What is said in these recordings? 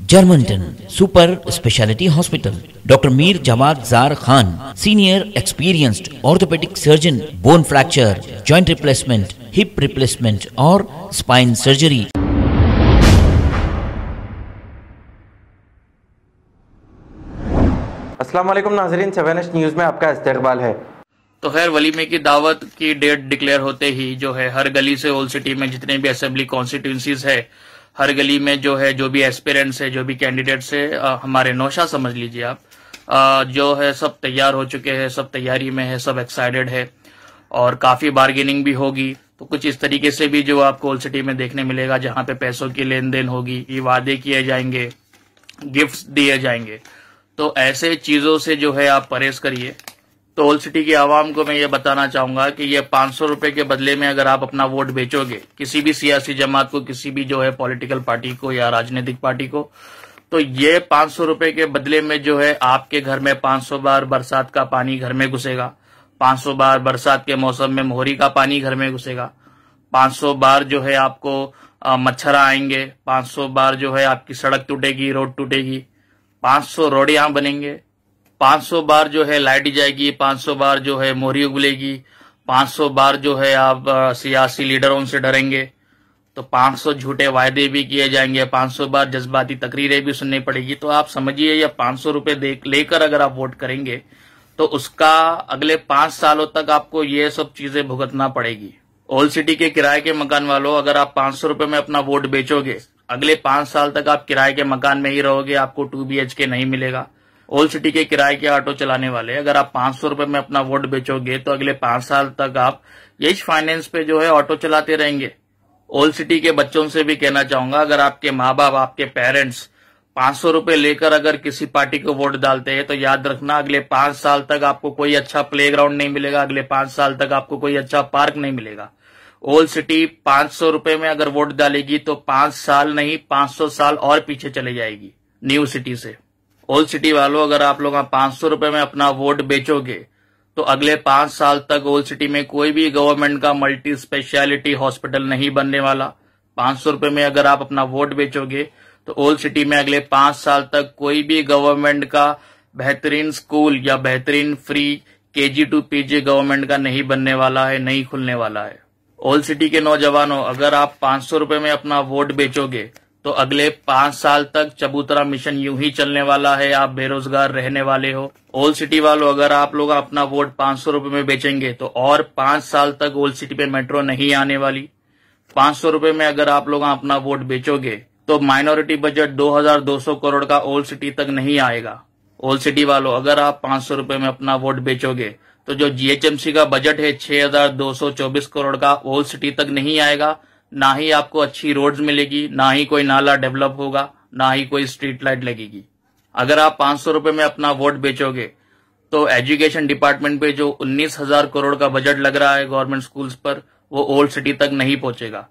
Germanton super speciality hospital, doctor Mir Jawad Zar Khan, senior experienced orthopaedic surgeon, bone fracture, joint replacement, hip replacement और spine surgery. अस्सलाम वालेकुम नाज़रीन, 7H news में आपका इस्तकबाल है। तो खैर वलीमे की दावत की डेट डिक्लेयर होते ही जो है हर गली से ओल्ड सिटी में जितने भी असेंबली कॉन्स्टिट्यूंसीज है, हर गली में जो है जो भी एस्पिरेंट्स है, जो भी कैंडिडेट्स है, हमारे नौशा समझ लीजिए आप, जो है सब तैयार हो चुके हैं, सब तैयारी में है, सब एक्साइटेड है और काफी बार्गेनिंग भी होगी। तो कुछ इस तरीके से भी जो आपको ओल्ड सिटी में देखने मिलेगा, जहां पे पैसों की लेन देन होगी, ये वादे किए जाएंगे, गिफ्ट्स दिए जाएंगे। तो ऐसे चीजों से जो है आप परहेज करिए। तो ओल्ड सिटी की आवाम को मैं ये बताना चाहूंगा कि ये 500 रुपए के बदले में अगर आप अपना वोट बेचोगे किसी भी सियासी जमात को, किसी भी जो है पॉलिटिकल पार्टी को या राजनीतिक पार्टी को, तो ये 500 रुपए के बदले में जो है आपके घर में 500 बार बरसात का पानी घर में घुसेगा, 500 बार बरसात के मौसम में मोहरी का पानी घर में घुसेगा, 500 बार जो है आपको मच्छर आएंगे, 500 बार जो है आपकी सड़क टूटेगी, रोड टूटेगी, 500 रोडियां बनेंगे, 500 बार जो है लाइट जाएगी, 500 बार जो है मोहरी उगलेगी, 500 बार जो है आप सियासी लीडरों से डरेंगे, तो 500 झूठे वायदे भी किए जाएंगे, 500 बार जज्बाती तकरीरें भी सुननी पड़ेगी। तो आप समझिए ये 500 रुपए लेकर अगर आप वोट करेंगे तो उसका अगले 5 सालों तक आपको ये सब चीजें भुगतना पड़ेगी। ओल्ड सिटी के किराए के मकान वालों, अगर आप 500 रुपए में अपना वोट बेचोगे, अगले 5 साल तक आप किराए के मकान में ही रहोगे, आपको 2 BHK नहीं मिलेगा। ओल्ड सिटी के किराए के ऑटो चलाने वाले, अगर आप 500 रुपए में अपना वोट बेचोगे तो अगले 5 साल तक आप यश फाइनेंस पे जो है ऑटो चलाते रहेंगे। ओल्ड सिटी के बच्चों से भी कहना चाहूंगा, अगर आपके माँ बाप, आपके पेरेंट्स 500 रुपए लेकर अगर किसी पार्टी को वोट डालते हैं तो याद रखना अगले 5 साल तक आपको कोई अच्छा प्लेग्राउंड नहीं मिलेगा, अगले 5 साल तक आपको कोई अच्छा पार्क नहीं मिलेगा। ओल्ड सिटी 500 रुपए में अगर वोट डालेगी तो 5 साल नहीं 500 साल और पीछे चले जाएगी न्यू सिटी से। ओल्ड सिटी वालों, अगर आप लोग 500 रुपए में अपना वोट बेचोगे तो अगले 5 साल तक ओल्ड सिटी में कोई भी गवर्नमेंट का मल्टी स्पेशलिटी हॉस्पिटल नहीं बनने वाला। 500 रुपए में अगर आप अपना वोट बेचोगे तो ओल्ड सिटी में अगले 5 साल तक कोई भी गवर्नमेंट का बेहतरीन स्कूल या बेहतरीन free KG to PG government का नहीं बनने वाला है, नहीं खुलने वाला है। ओल्ड सिटी के नौजवानों, अगर आप 500 रुपए में अपना वोट बेचोगे तो अगले 5 साल तक चबूतरा मिशन यूं ही चलने वाला है, आप बेरोजगार रहने वाले हो। ओल्ड सिटी वालों, अगर आप लोग अपना वोट 500 रुपए में बेचेंगे तो और 5 साल तक ओल्ड सिटी पे मेट्रो नहीं आने वाली। 500 रुपए में अगर आप लोग अपना वोट बेचोगे तो माइनॉरिटी बजट 2200 करोड़ का ओल्ड सिटी तक नहीं आएगा। ओल्ड सिटी वालों, अगर आप 500 रुपए में अपना वोट बेचोगे तो जो GHMC का बजट है 6224 करोड़ का, ओल्ड सिटी तक नहीं आएगा। ना ही आपको अच्छी रोड्स मिलेगी, ना ही कोई नाला डेवलप होगा, ना ही कोई स्ट्रीट लाइट लगेगी। अगर आप 500 रुपए में अपना वोट बेचोगे तो एजुकेशन डिपार्टमेंट पे जो 19,000 करोड़ का बजट लग रहा है गवर्नमेंट स्कूल्स पर, वो ओल्ड सिटी तक नहीं पहुंचेगा।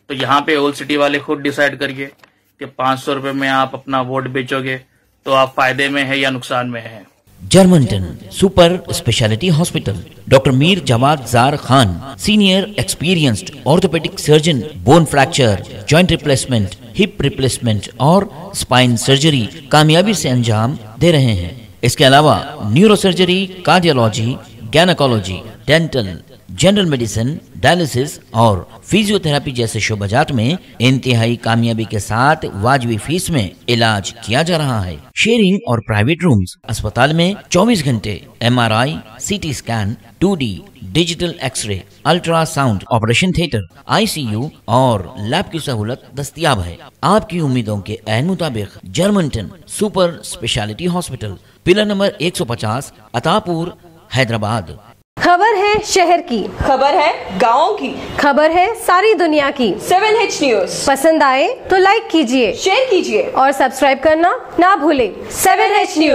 तो यहाँ पे ओल्ड सिटी वाले खुद डिसाइड करिए कि 500 रुपए में आप अपना वोट बेचोगे तो आप फायदे में है या नुकसान में है। Germanten super speciality hospital, doctor Mir Jawad Zar Khan, senior experienced orthopaedic surgeon, bone fracture, joint replacement, hip replacement और स्पाइन सर्जरी कामयाबी से अंजाम दे रहे हैं। इसके अलावा neuro surgery, cardiology, gynaecology, dental, general medicine, dialysis और फिजियोथेरेपी जैसे शोबाजात में इंतहाई कामयाबी के साथ वाजिबी फीस में इलाज किया जा रहा है। शेयरिंग और प्राइवेट रूम्स, अस्पताल में 24 घंटे MRI, CT scan, 2D digital x-ray, ultrasound, operation theatre, ICU और लैब की सहूलत दस्तयाब है। आपकी उम्मीदों के ऐन मुताबिक Germanten super speciality hospital, pillar number 150, Attapur, Hyderabad. खबर है शहर की, खबर है गाँव की, खबर है सारी दुनिया की। 7H न्यूज़ पसंद आए तो लाइक कीजिए, शेयर कीजिए और सब्सक्राइब करना ना भूलें। 7H news.